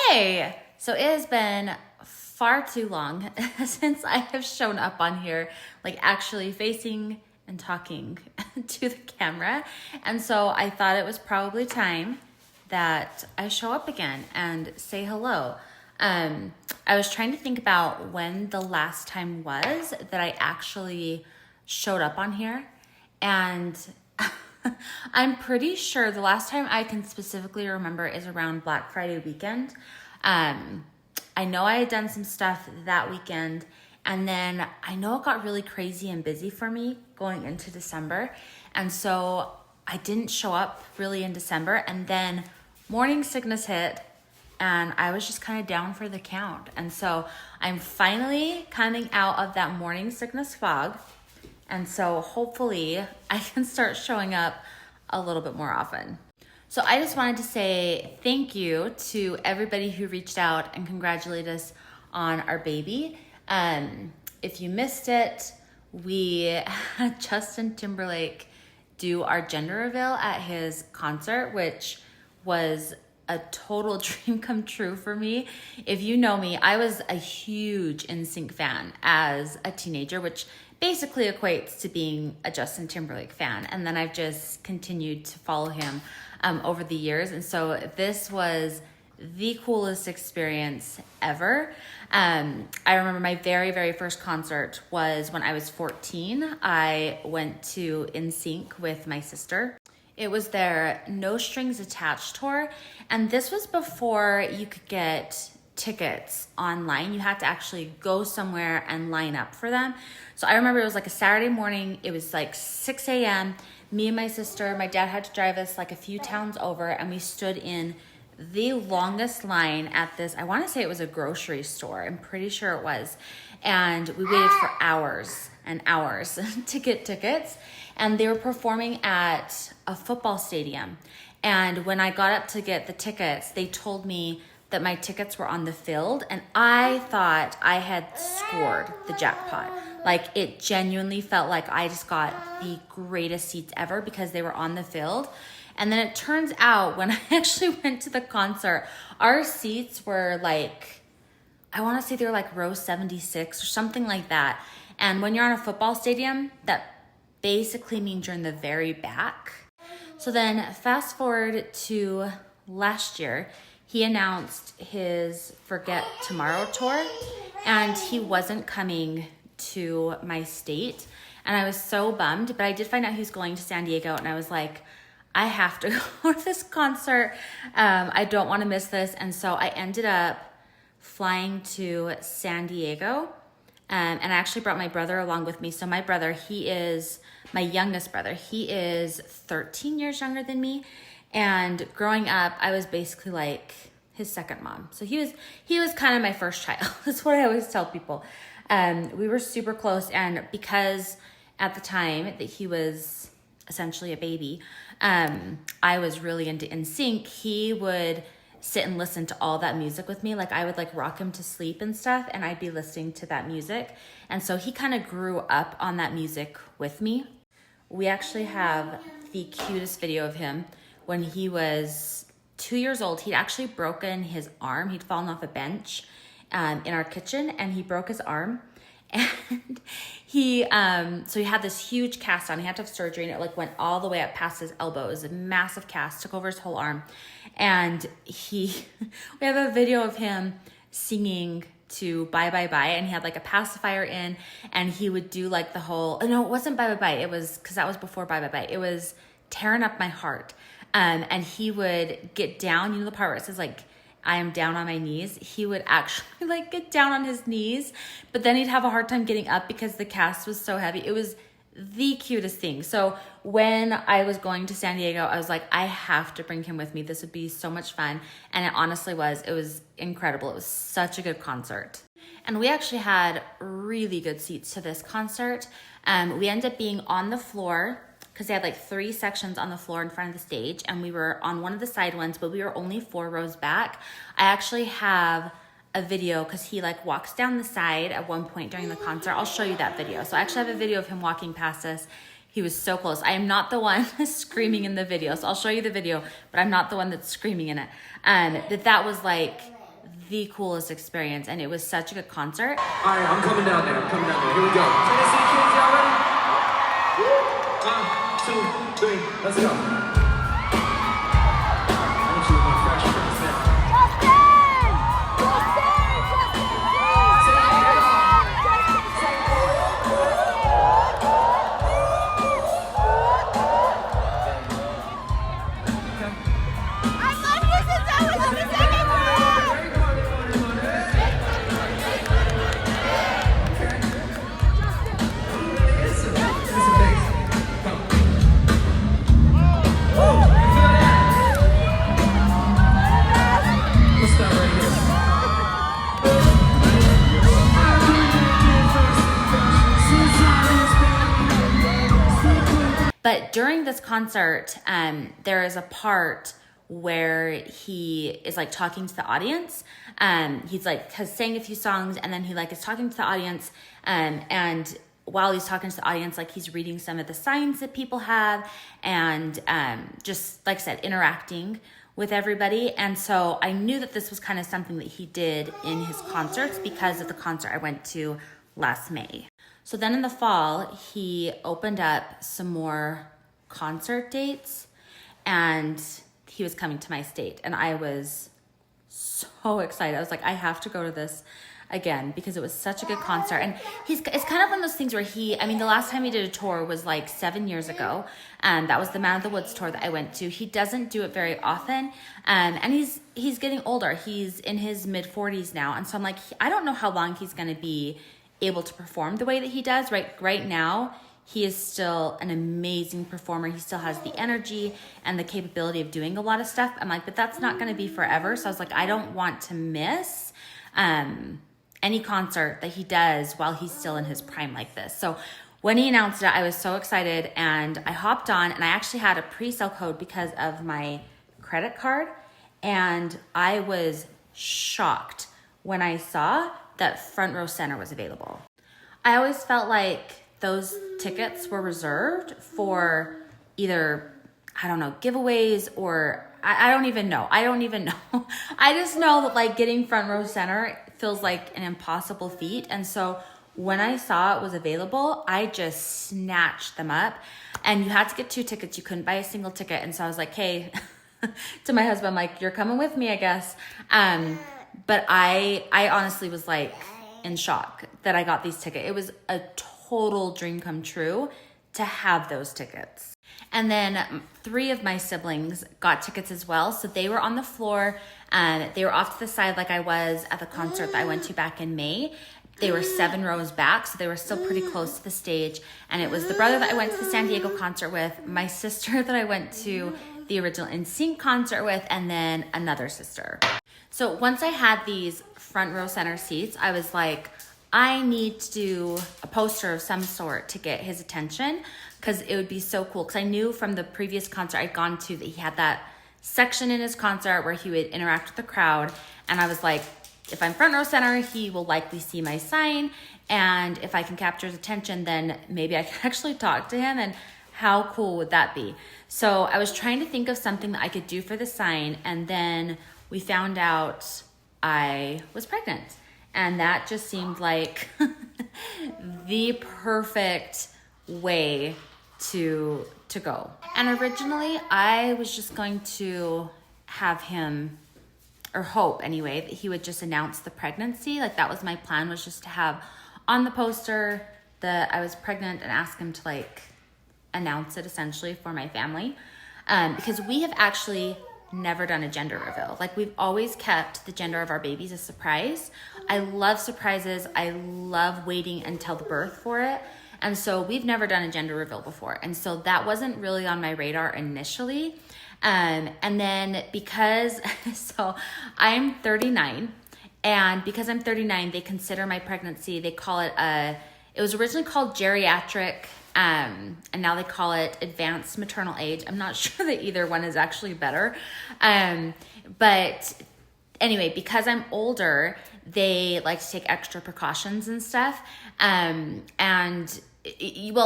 Hey, so it has been far too long since I have shown up on here, like actually facing and talking to the camera. And so I thought it was probably time that I show up again and say hello. I was trying to think about when the last time was that I actually showed up on here. And I'm pretty sure the last time I can specifically remember is around Black Friday weekend. I know I had done some stuff that weekend, and then I know it got really crazy and busy for me going into December. And so I didn't show up really in December, and then morning sickness hit, and I was just kind of down for the count. And so I'm finally coming out of that morning sickness fog. And so hopefully I can start showing up a little bit more often. So I just wanted to say thank you to everybody who reached out and congratulated us on our baby. If you missed it, we had Justin Timberlake do our gender reveal at his concert, which was a total dream come true for me. If you know me, I was a huge NSYNC fan as a teenager, which basically equates to being a Justin Timberlake fan. And then I've just continued to follow him over the years. And so this was the coolest experience ever. I remember my very, very first concert was when I was 14. I went to NSYNC with my sister. It was their No Strings Attached tour. And this was before you could get tickets online. You had to actually go somewhere and line up for them. So I remember it was like a Saturday morning. It was like 6 a.m. Me and my sister, my dad had to drive us like a few towns over, and we stood in the longest line at this, I want to say it was a grocery store. I'm pretty sure it was. And we waited for hours and hours to get tickets. And they were performing at a football stadium. And when I got up to get the tickets, they told me that my tickets were on the field, and I thought I had scored the jackpot. Like, it genuinely felt like I just got the greatest seats ever because they were on the field. And then it turns out when I actually went to the concert, our seats were like, I want to say they were like row 76 or something like that. And when you're on a football stadium, that basically means you're in the very back. So then fast forward to last year, he announced his Forget Tomorrow tour, and he wasn't coming to my state. And I was so bummed, but I did find out he was going to San Diego, and I was like, I have to go to this concert. I don't want to miss this. And so I ended up flying to San Diego, and I actually brought my brother along with me. So my brother, he is my youngest brother. He is 13 years younger than me. And growing up, I was basically like his second mom. So he was kind of my first child. That's what I always tell people. We were super close, and because at the time that he was essentially a baby, I was really into NSYNC. He would sit and listen to all that music with me. Like, I would like rock him to sleep and stuff, and I'd be listening to that music. And so he kind of grew up on that music with me. We actually have the cutest video of him when he was 2 years old. He'd actually broken his arm. He'd fallen off a bench in our kitchen, and he broke his arm. And so he had this huge cast on. He had to have surgery, and it like went all the way up past his elbow. It was a massive cast, took over his whole arm. And we have a video of him singing to Bye Bye Bye, and he had like a pacifier in, and he would do like the whole, no, it wasn't Bye Bye Bye. It was, cause that was before Bye Bye Bye. It was Tearing Up My Heart. And he would get down, you know, the part where it says like, I am down on my knees. He would actually like get down on his knees, but then he'd have a hard time getting up because the cast was so heavy. It was the cutest thing. So when I was going to San Diego, I was like, I have to bring him with me. This would be so much fun. And it honestly was. It was incredible. It was such a good concert. And we actually had really good seats to this concert. We ended up being on the floor because they had like 3 sections on the floor in front of the stage, and we were on one of the side ones, but we were only 4 rows back. I actually have a video because he like walks down the side at one point during the concert. I'll show you that video. So I actually have a video of him walking past us. He was so close. I am not the one screaming in the video, so I'll show you the video, but I'm not the one that's screaming in it. That was like the coolest experience, and it was such a good concert. All right, I'm coming down there. Here we go. Tennessee kids, y'all ready? 1, 2, 3, let's go. But during this concert, there is a part where he is like talking to the audience. He's like has sang a few songs, and then he like is talking to the audience. And while he's talking to the audience, like he's reading some of the signs that people have, and just like I said, interacting with everybody. And so I knew that this was kind of something that he did in his concerts because of the concert I went to last May. So then in the fall, he opened up some more concert dates, and he was coming to my state, and I was so excited. I was like, I have to go to this again because it was such a good concert. And it's kind of one of those things where the last time he did a tour was like 7 years ago, and that was the Man of the Woods tour that I went to. He doesn't do it very often, and he's getting older. He's in his mid-40s now, and so I'm like, I don't know how long he's going to be able to perform the way that he does. Right now, he is still an amazing performer. He still has the energy and the capability of doing a lot of stuff. I'm like, but that's not going to be forever. So I was like, I don't want to miss any concert that he does while he's still in his prime like this. So when he announced it, I was so excited, and I hopped on, and I actually had a pre-sale code because of my credit card, and I was shocked when I saw that Front Row Center was available. I always felt like those tickets were reserved for either, I don't know, giveaways, or I don't even know. I just know that like getting Front Row Center feels like an impossible feat. And so when I saw it was available, I just snatched them up. And you had to get 2 tickets. You couldn't buy a single ticket. And so I was like, hey, to my husband, I'm like, you're coming with me, I guess. But I honestly was like in shock that I got these tickets. It was a total dream come true to have those tickets. And then 3 of my siblings got tickets as well. So they were on the floor, and they were off to the side like I was at the concert that I went to back in May. They were 7 rows back, so they were still pretty close to the stage. And it was the brother that I went to the San Diego concert with, my sister that I went to the original Seint concert with, and then another sister. So once I had these Front Row Center seats, I was like, I need to do a poster of some sort to get his attention, because it would be so cool. Because I knew from the previous concert I'd gone to that he had that section in his concert where he would interact with the crowd. And I was like, if I'm Front Row Center, he will likely see my sign. And if I can capture his attention, then maybe I can actually talk to him. And how cool would that be? So I was trying to think of something that I could do for the sign. And then we found out I was pregnant. And that just seemed like the perfect way to go. And originally I was just going to have him, or hope anyway, that he would just announce the pregnancy. Like that was my plan, was just to have on the poster that I was pregnant and ask him to like announce it essentially for my family. Because we have actually never done a gender reveal. Like we've always kept the gender of our babies a surprise. I love surprises. I love waiting until the birth for it. And so we've never done a gender reveal before. And so that wasn't really on my radar initially. And then because, so I'm 39, and because I'm 39, they consider my pregnancy, they call it it was originally called geriatric, and now they call it advanced maternal age. I'm not sure that either one is actually better. But anyway, because I'm older, they like to take extra precautions and stuff. Well,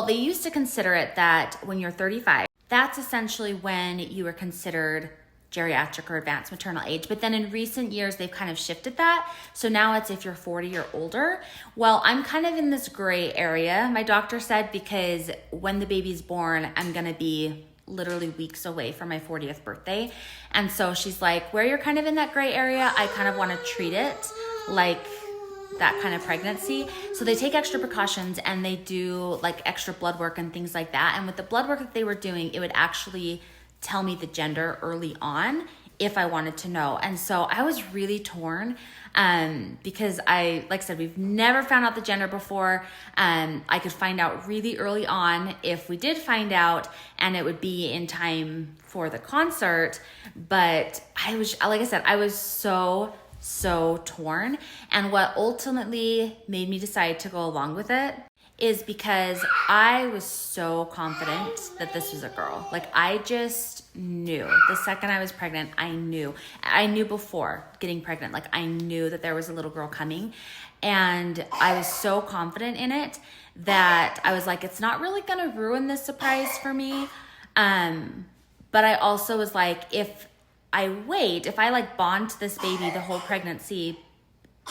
they used to consider it that when you're 35, that's essentially when you were considered geriatric or advanced maternal age. But then in recent years, they've kind of shifted that. So now it's if you're 40 or older. Well, I'm kind of in this gray area, my doctor said, because when the baby's born, I'm going to be literally weeks away from my 40th birthday. And so she's like, where you're kind of in that gray area, I kind of want to treat it like that kind of pregnancy. So they take extra precautions and they do like extra blood work and things like that. And with the blood work that they were doing, it would actually tell me the gender early on if I wanted to know. And so I was really torn because like I said, we've never found out the gender before. I could find out really early on if we did find out, and it would be in time for the concert. But I was, like I said, I was so torn. And what ultimately made me decide to go along with it is because I was so confident that this was a girl. Like, I just knew the second I was pregnant. I knew before getting pregnant, like I knew that there was a little girl coming, and I was so confident in it that I was like, it's not really gonna ruin this surprise for me. But I also was like, if I like bond to this baby the whole pregnancy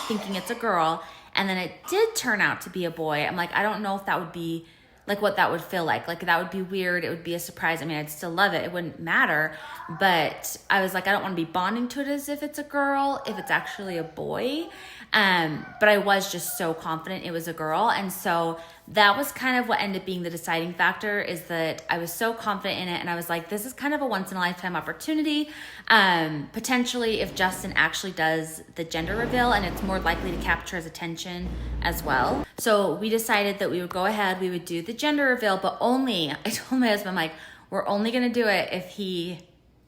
thinking it's a girl, and then it did turn out to be a boy, I'm like, I don't know if that would be like what that would feel like. Like, that would be weird. It would be a surprise. I mean, I'd still love it. It wouldn't matter. But I was like, I don't want to be bonding to it as if it's a girl, if it's actually a boy. But I was just so confident it was a girl. And so that was kind of what ended up being the deciding factor, is that I was so confident in it. And I was like, this is kind of a once in a lifetime opportunity. Potentially, if Justin actually does the gender reveal, and it's more likely to capture his attention as well. So we decided that we would go ahead, we would do the gender reveal, but only, I told my husband, I'm like, we're only going to do it if he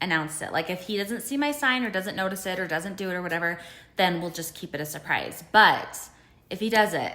announced it. Like, if he doesn't see my sign or doesn't notice it or doesn't do it or whatever, then we'll just keep it a surprise. But if he does it,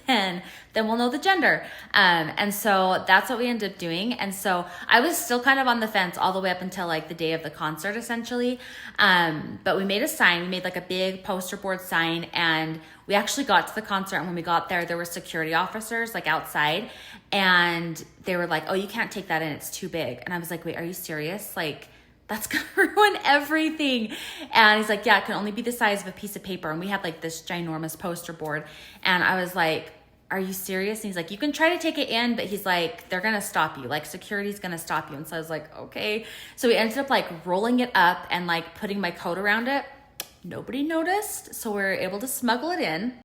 then we'll know the gender. And so that's what we ended up doing. And so I was still kind of on the fence all the way up until like the day of the concert, essentially. But we made a sign. We made like a big poster board sign, and we actually got to the concert. And when we got there were security officers like outside, and they were like, oh, you can't take that in, it's too big. And I was like, wait, are you serious? Like, that's gonna ruin everything. And he's like, yeah, it can only be the size of a piece of paper. And we had like this ginormous poster board. And I was like, are you serious? And he's like, you can try to take it in, but he's like, they're gonna stop you. Like, security's gonna stop you. And so I was like, okay. So we ended up like rolling it up and like putting my coat around it. Nobody noticed. So we were able to smuggle it in.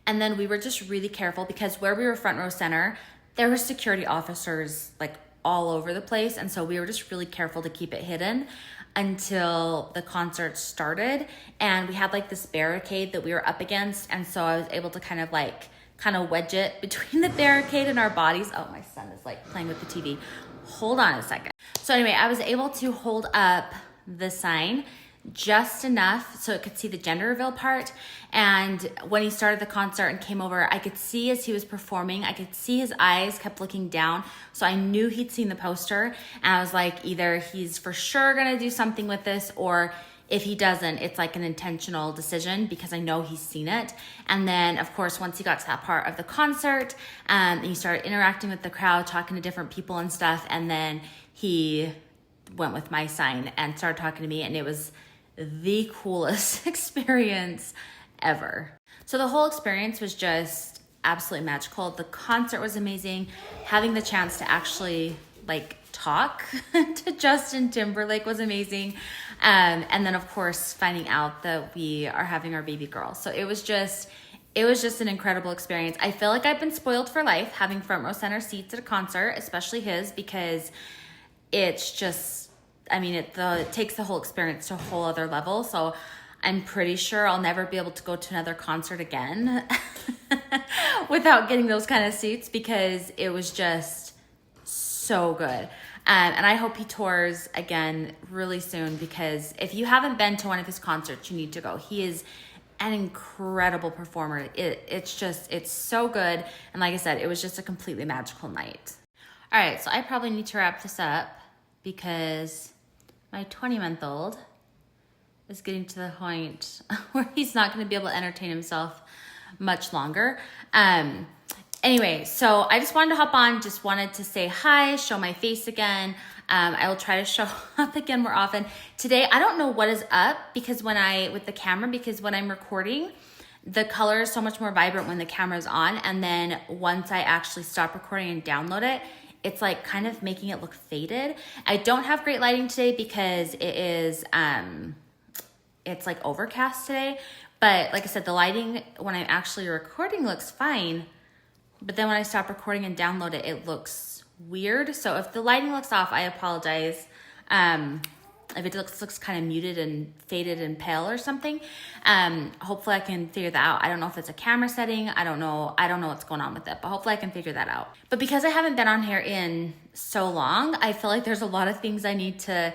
And then we were just really careful, because where we were front row center, there were security officers like all over the place. And so we were just really careful to keep it hidden until the concert started. And we had like this barricade that we were up against. And so I was able to kind of wedge it between the barricade and our bodies. Oh, my son is like playing with the TV. Hold on a second. So anyway, I was able to hold up the sign just enough so it could see the gender reveal part. And when he started the concert and came over, I could see as he was performing, I could see his eyes kept looking down. So I knew he'd seen the poster, and I was like, either he's for sure gonna do something with this, or if he doesn't, it's like an intentional decision, because I know he's seen it. And then of course, once he got to that part of the concert, he started interacting with the crowd, talking to different people and stuff. And then he went with my sign and started talking to me, and it was the coolest experience ever. So the whole experience was just absolutely magical. The concert was amazing. Having the chance to actually like talk to Justin Timberlake was amazing. And then of course, finding out that we are having our baby girl. So it was just an incredible experience. I feel like I've been spoiled for life having front row center seats at a concert, especially his, because it's just, I mean, it takes the whole experience to a whole other level. So I'm pretty sure I'll never be able to go to another concert again without getting those kind of seats, because it was just so good. And I hope he tours again really soon, because if you haven't been to one of his concerts, you need to go. He is an incredible performer. It's so good. And like I said, it was just a completely magical night. All right, so I probably need to wrap this up, because my 20-month-old is getting to the point where he's not going to be able to entertain himself much longer. Anyway, so I just wanted to hop on, just wanted to say hi, show my face again. I will try to show up again more often. Today, I don't know what is up because with the camera, because when I'm recording, the color is so much more vibrant when the camera's on. And then once I actually stop recording and download it, it's like kind of making it look faded. I don't have great lighting today because it's like overcast today. But like I said, the lighting when I'm actually recording looks fine. But then when I stop recording and download it, it looks weird. So if the lighting looks off, I apologize. If it looks kind of muted and faded and pale or something, hopefully I can figure that out. I don't know if it's a camera setting. I don't know what's going on with it, but hopefully I can figure that out. But because I haven't been on here in so long, I feel like there's a lot of things I need to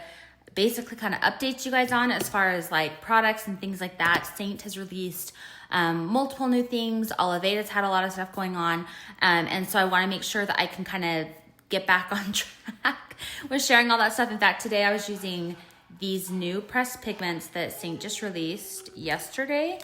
basically kind of update you guys on as far as like products and things like that. Seint has released multiple new things. Oliveda's had a lot of stuff going on. And so I want to make sure that I can kind of get back on track with sharing all that stuff. In fact, today I was using these new pressed pigments that Seint just released yesterday.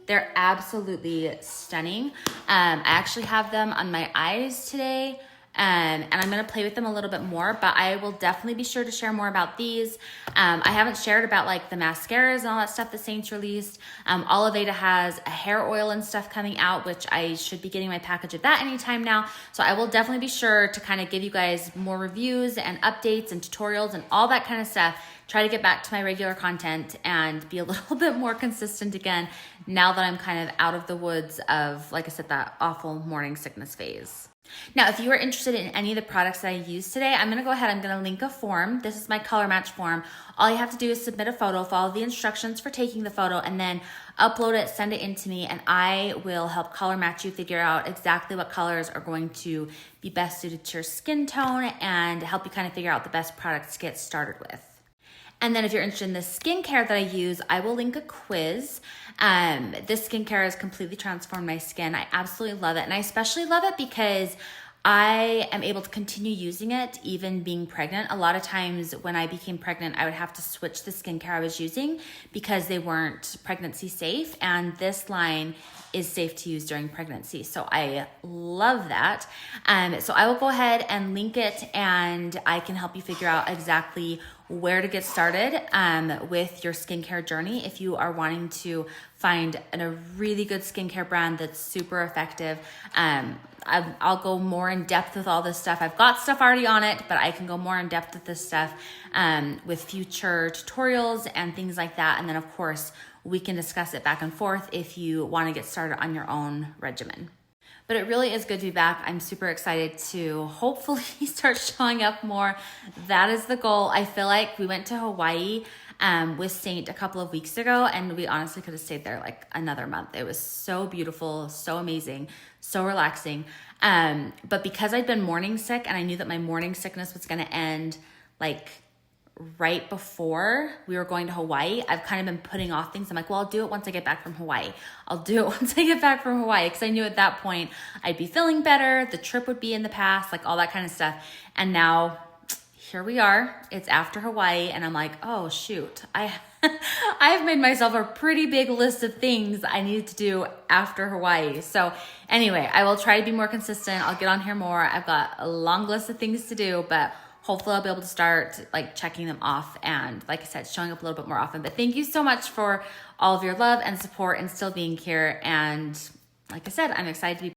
They're absolutely stunning. I actually have them on my eyes today. And I'm going to play with them a little bit more, but I will definitely be sure to share more about these. I haven't shared about like the mascaras and all that stuff that Seint's released. Oliveda has a hair oil and stuff coming out, which I should be getting my package of that anytime now. So I will definitely be sure to kind of give you guys more reviews and updates and tutorials and all that kind of stuff. Try to get back to my regular content and be a little bit more consistent again now that I'm kind of out of the woods of, like I said, that awful morning sickness phase. Now, if you are interested in any of the products that I use today, I'm going to go ahead. I'm going to link a form. This is my color match form. All you have to do is submit a photo, follow the instructions for taking the photo, and then upload it, send it in to me, and I will help color match you, figure out exactly what colors are going to be best suited to your skin tone and help you kind of figure out the best products to get started with. And then if you're interested in the skincare that I use, I will link a quiz. This skincare has completely transformed my skin. I absolutely love it. And I especially love it because I am able to continue using it even being pregnant. A lot of times when I became pregnant, I would have to switch the skincare I was using because they weren't pregnancy safe. And this line is safe to use during pregnancy. So I love that. So I will go ahead and link it and I can help you figure out exactly where to get started with your skincare journey if you are wanting to find a really good skincare brand that's super effective. I'll go more in depth with all this stuff. I've got stuff already on it, but I can go more in depth with this stuff with future tutorials and things like that. And then of course, we can discuss it back and forth if you want to get started on your own regimen. But it really is good to be back. I'm super excited to hopefully start showing up more. That is the goal. I feel like we went to Hawaii with Seint a couple of weeks ago, and we honestly could have stayed there like another month. It was so beautiful, so amazing, so relaxing. But because I'd been morning sick and I knew that my morning sickness was going to end like right before we were going to Hawaii, I've kind of been putting off things. I'm like, well, I'll do it once I get back from Hawaii. Because I knew at that point I'd be feeling better. The trip would be in the past, like all that kind of stuff. And now here we are. It's after Hawaii. And I'm like, oh, shoot. I've made myself a pretty big list of things I needed to do after Hawaii. So anyway, I will try to be more consistent. I'll get on here more. I've got a long list of things to do, but hopefully I'll be able to start like checking them off and, like I said, showing up a little bit more often. But thank you so much for all of your love and support and still being here. And like I said, I'm excited to be